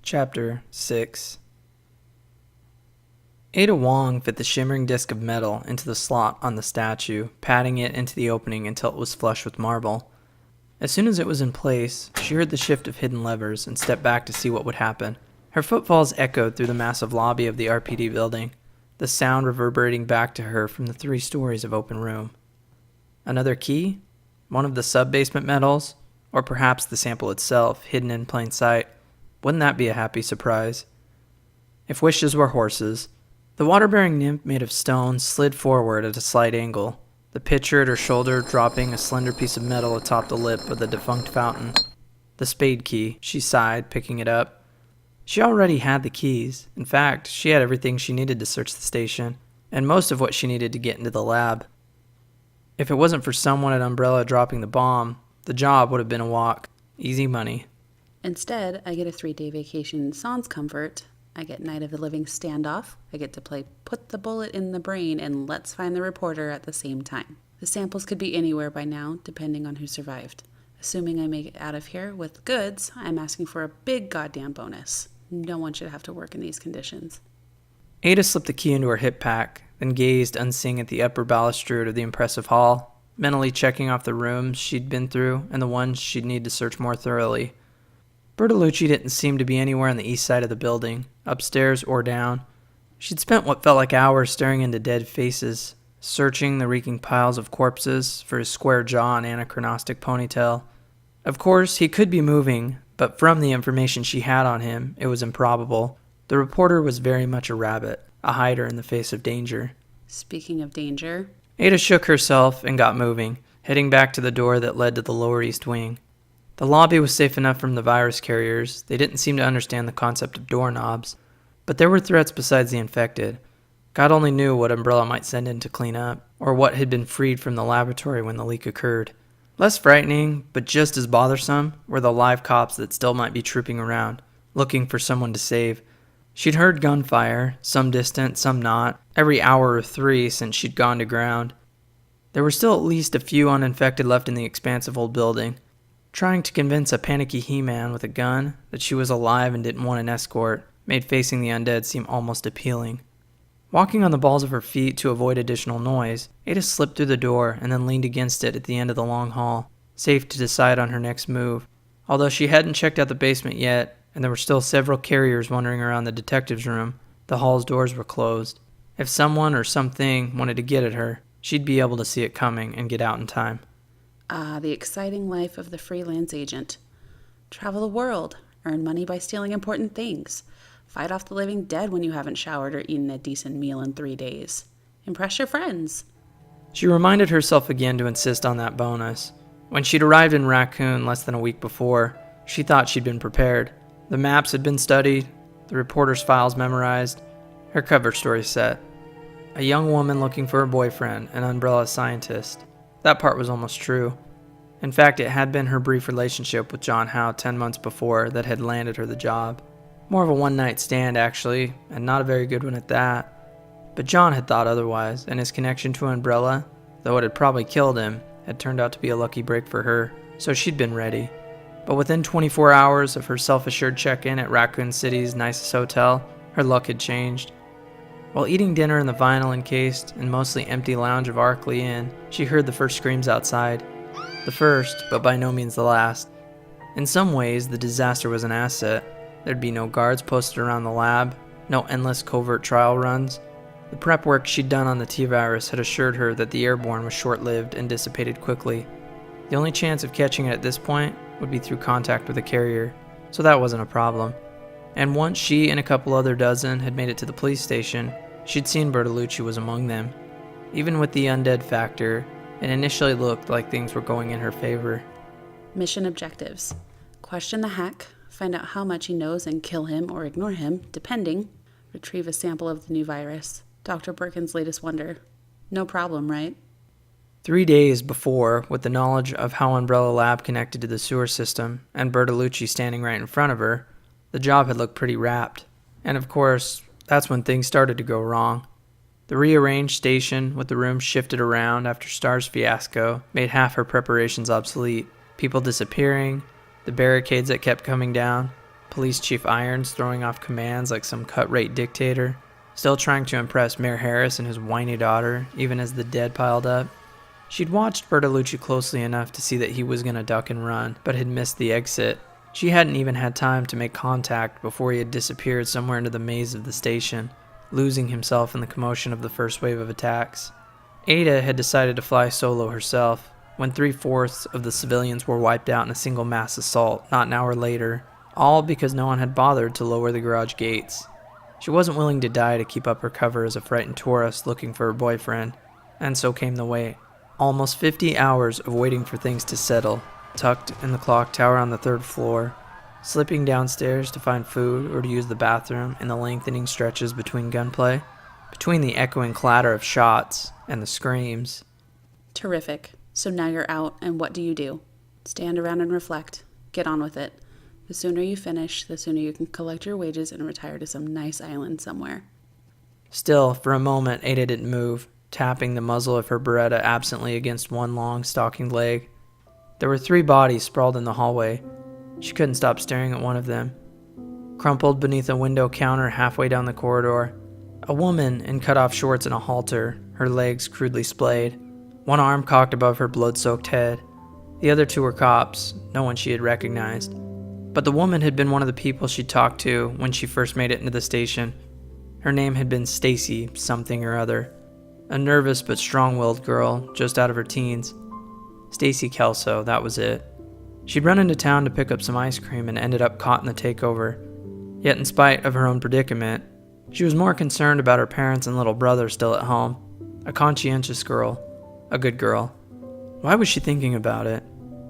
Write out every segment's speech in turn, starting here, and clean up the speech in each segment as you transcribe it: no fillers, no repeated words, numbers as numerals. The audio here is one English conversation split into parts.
Chapter 6. Ada Wong fit the shimmering disc of metal into the slot on the statue, patting it into the opening until it was flush with marble. As soon as it was in place, she heard the shift of hidden levers and stepped back to see what would happen. Her footfalls echoed through the massive lobby of the RPD building, the sound reverberating back to her from the 3 stories of open room. Another key? One of the sub-basement metals? Or perhaps the sample itself, hidden in plain sight? Wouldn't that be a happy surprise? If wishes were horses, the water-bearing nymph made of stone slid forward at a slight angle, the pitcher at her shoulder dropping a slender piece of metal atop the lip of the defunct fountain. The spade key, she sighed, picking it up. She already had the keys. In fact, she had everything she needed to search the station, and most of what she needed to get into the lab. If it wasn't for someone at Umbrella dropping the bomb, the job would have been a walk. Easy money. Instead, I get a 3-day vacation in Sans Comfort. I get Night of the Living Standoff. I get to play Put the Bullet in the Brain and Let's Find the Reporter at the same time. The samples could be anywhere by now, depending on who survived. Assuming I make it out of here with goods, I'm asking for a big goddamn bonus. No one should have to work in these conditions. Ada slipped the key into her hip pack, then gazed unseeing at the upper balustrade of the impressive hall, mentally checking off the rooms she'd been through and the ones she'd need to search more thoroughly. Bertolucci didn't seem to be anywhere on the east side of the building, upstairs or down. She'd spent what felt like hours staring into dead faces, searching the reeking piles of corpses for his square jaw and anachronistic ponytail. Of course, he could be moving, but from the information she had on him, it was improbable. The reporter was very much a rabbit, a hider in the face of danger. Speaking of danger... Ada shook herself and got moving, heading back to the door that led to the lower east wing. The lobby was safe enough from the virus carriers. They didn't seem to understand the concept of doorknobs. But there were threats besides the infected. God only knew what Umbrella might send in to clean up, or what had been freed from the laboratory when the leak occurred. Less frightening, but just as bothersome, were the live cops that still might be trooping around, looking for someone to save. She'd heard gunfire, some distant, some not, every hour or 3 since she'd gone to ground. There were still at least a few uninfected left in the expansive old building. Trying to convince a panicky He-Man with a gun that she was alive and didn't want an escort made facing the undead seem almost appealing. Walking on the balls of her feet to avoid additional noise, Ada slipped through the door and then leaned against it at the end of the long hall, safe to decide on her next move. Although she hadn't checked out the basement yet, and there were still several carriers wandering around the detective's room, the hall's doors were closed. If someone or something wanted to get at her, she'd be able to see it coming and get out in time. The exciting life of the freelance agent. Travel the world, earn money by stealing important things, fight off the living dead when you haven't showered or eaten a decent meal in 3 days. Impress your friends. She reminded herself again to insist on that bonus. When she'd arrived in Raccoon less than a week before, she thought she'd been prepared. The maps had been studied, the reporter's files memorized, her cover story set. A young woman looking for a boyfriend, an Umbrella scientist. That part was almost true. In fact, it had been her brief relationship with John Howe 10 months before that had landed her the job. More of a one-night stand, actually, and not a very good one at that. But John had thought otherwise, and his connection to Umbrella, though it had probably killed him, had turned out to be a lucky break for her, so she'd been ready. But within 24 hours of her self-assured check-in at Raccoon City's nicest hotel, her luck had changed. While eating dinner in the vinyl-encased and mostly empty lounge of Arkley Inn, she heard the first screams outside. The first, but by no means the last. In some ways, the disaster was an asset. There'd be no guards posted around the lab, no endless covert trial runs. The prep work she'd done on the T-virus had assured her that the airborne was short-lived and dissipated quickly. The only chance of catching it at this point would be through contact with a carrier, so that wasn't a problem. And once she and a couple other dozen had made it to the police station, she'd seen Bertolucci was among them. Even with the undead factor, it initially looked like things were going in her favor. Mission objectives. Question the hack, find out how much he knows and kill him or ignore him, depending. Retrieve a sample of the new virus. Dr. Birkin's latest wonder. No problem, right? 3 days before, with the knowledge of how Umbrella Lab connected to the sewer system, and Bertolucci standing right in front of her, the job had looked pretty wrapped. And of course, that's when things started to go wrong. The rearranged station, with the rooms shifted around after Star's fiasco, made half her preparations obsolete. People disappearing, the barricades that kept coming down. Police Chief Irons throwing off commands like some cut-rate dictator, still trying to impress Mayor Harris and his whiny daughter, even as the dead piled up. She'd watched Bertolucci closely enough to see that he was going to duck and run, but had missed the exit. She hadn't even had time to make contact before he had disappeared somewhere into the maze of the station, losing himself in the commotion of the first wave of attacks. Ada had decided to fly solo herself, when 3/4 of the civilians were wiped out in a single mass assault not an hour later, all because no one had bothered to lower the garage gates. She wasn't willing to die to keep up her cover as a frightened tourist looking for her boyfriend, and so came the wait. Almost 50 hours of waiting for things to settle, tucked in the clock tower on the 3rd floor, slipping downstairs to find food or to use the bathroom in the lengthening stretches between gunplay, between the echoing clatter of shots and the screams. Terrific. So now you're out, and what do? Stand around and reflect. Get on with it. The sooner you finish, the sooner you can collect your wages and retire to some nice island somewhere. Still, for a moment, Ada didn't move, tapping the muzzle of her Beretta absently against one long, stockinged leg. There were 3 bodies sprawled in the hallway. She couldn't stop staring at one of them. Crumpled beneath a window counter halfway down the corridor, a woman in cut-off shorts and a halter, her legs crudely splayed, one arm cocked above her blood-soaked head. The other 2 were cops, no one she had recognized. But the woman had been one of the people she talked to when she first made it into the station. Her name had been Stacy something or other, a nervous but strong-willed girl just out of her teens. Stacy Kelso, that was it. She'd run into town to pick up some ice cream and ended up caught in the takeover. Yet in spite of her own predicament, she was more concerned about her parents and little brother still at home. A conscientious girl. A good girl. Why was she thinking about it?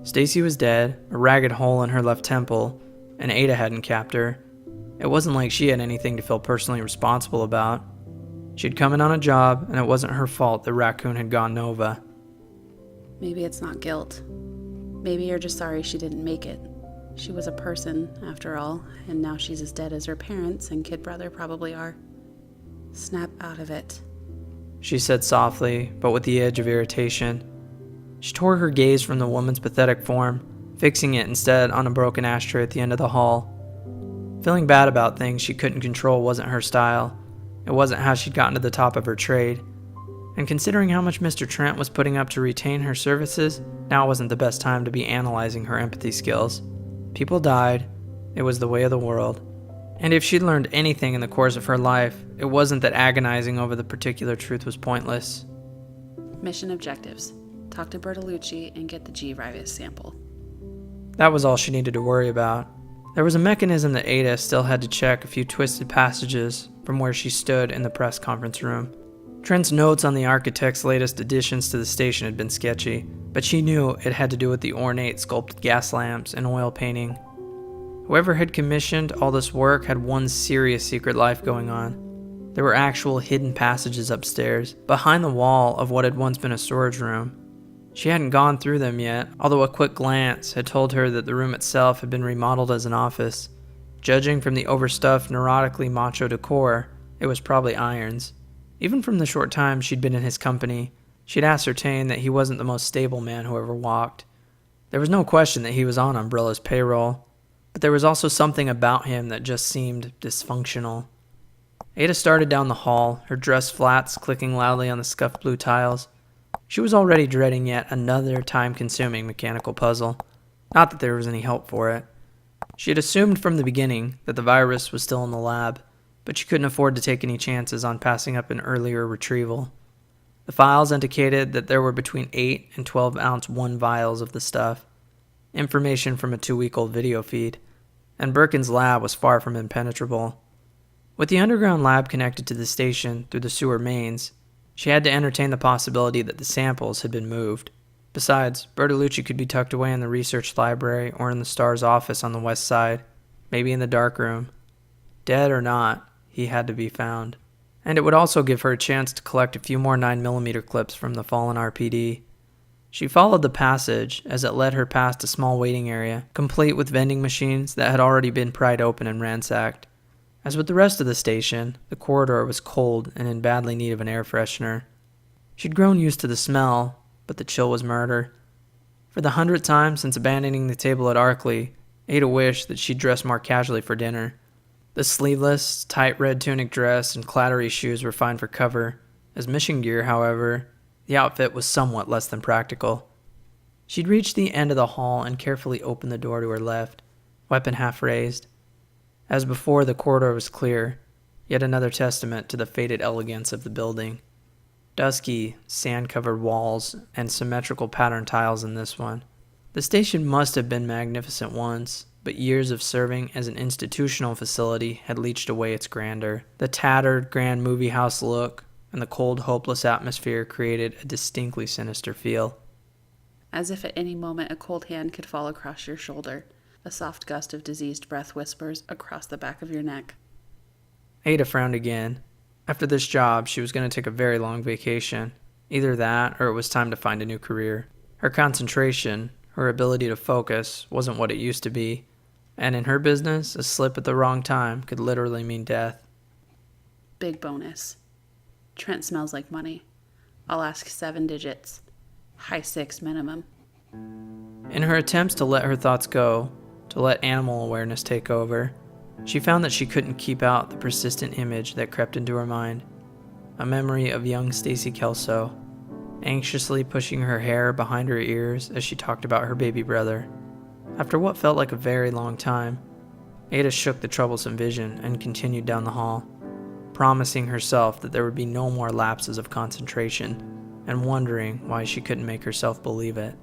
Stacy was dead, a ragged hole in her left temple, and Ada hadn't capped her. It wasn't like she had anything to feel personally responsible about. She'd come in on a job, and it wasn't her fault that Raccoon had gone Nova. Maybe it's not guilt. Maybe you're just sorry she didn't make it. She was a person, after all, and now she's as dead as her parents and kid brother probably are. Snap out of it, she said softly, but with the edge of irritation. She tore her gaze from the woman's pathetic form, fixing it instead on a broken ashtray at the end of the hall. Feeling bad about things she couldn't control wasn't her style. It wasn't how she'd gotten to the top of her trade. And considering how much Mr. Trent was putting up to retain her services, now wasn't the best time to be analyzing her empathy skills. People died. It was the way of the world. And if she'd learned anything in the course of her life, it wasn't that agonizing over the particular truth was pointless. Mission objectives. Talk to Bertolucci and get the G-Virus sample. That was all she needed to worry about. There was a mechanism that Ada still had to check a few twisted passages from where she stood in the press conference room. Trent's notes on the architect's latest additions to the station had been sketchy, but she knew it had to do with the ornate sculpted gas lamps and oil painting. Whoever had commissioned all this work had one serious secret life going on. There were actual hidden passages upstairs, behind the wall of what had once been a storage room. She hadn't gone through them yet, although a quick glance had told her that the room itself had been remodeled as an office. Judging from the overstuffed, neurotically macho decor, it was probably Irons. Even from the short time she'd been in his company, she'd ascertained that he wasn't the most stable man who ever walked. There was no question that he was on Umbrella's payroll, but there was also something about him that just seemed dysfunctional. Ada started down the hall, her dress flats clicking loudly on the scuffed blue tiles. She was already dreading yet another time-consuming mechanical puzzle. Not that there was any help for it. She had assumed from the beginning that the virus was still in the lab, but she couldn't afford to take any chances on passing up an earlier retrieval. The files indicated that there were between 8 and 12-ounce 1 vials of the stuff, information from a 2-week-old video feed, and Birkin's lab was far from impenetrable. With the underground lab connected to the station through the sewer mains, she had to entertain the possibility that the samples had been moved. Besides, Bertolucci could be tucked away in the research library or in the STAR's office on the west side, maybe in the dark room. Dead or not, he had to be found. And it would also give her a chance to collect a few more 9mm clips from the fallen RPD. She followed the passage as it led her past a small waiting area, complete with vending machines that had already been pried open and ransacked. As with the rest of the station, the corridor was cold and in badly need of an air freshener. She'd grown used to the smell, but the chill was murder. For the 100th time since abandoning the table at Arkley, Ada wished that she'd dressed more casually for dinner. The sleeveless, tight red tunic dress and clattery shoes were fine for cover. As mission gear, however, the outfit was somewhat less than practical. She'd reached the end of the hall and carefully opened the door to her left, weapon half raised. As before, the corridor was clear, yet another testament to the faded elegance of the building. Dusky, sand-covered walls and symmetrical pattern tiles in this one. The station must have been magnificent once, but years of serving as an institutional facility had leached away its grandeur. The tattered, grand movie house look and the cold, hopeless atmosphere created a distinctly sinister feel. As if at any moment a cold hand could fall across your shoulder. A soft gust of diseased breath whispers across the back of your neck. Ada frowned again. After this job, she was going to take a very long vacation. Either that, or it was time to find a new career. Her concentration, her ability to focus, wasn't what it used to be. And in her business, a slip at the wrong time could literally mean death. Big bonus. Trent smells like money. I'll ask 7 digits. High 6 minimum. In her attempts to let her thoughts go, to let animal awareness take over, she found that she couldn't keep out the persistent image that crept into her mind. A memory of young Stacy Kelso, anxiously pushing her hair behind her ears as she talked about her baby brother. After what felt like a very long time, Ada shook the troublesome vision and continued down the hall, promising herself that there would be no more lapses of concentration, and wondering why she couldn't make herself believe it.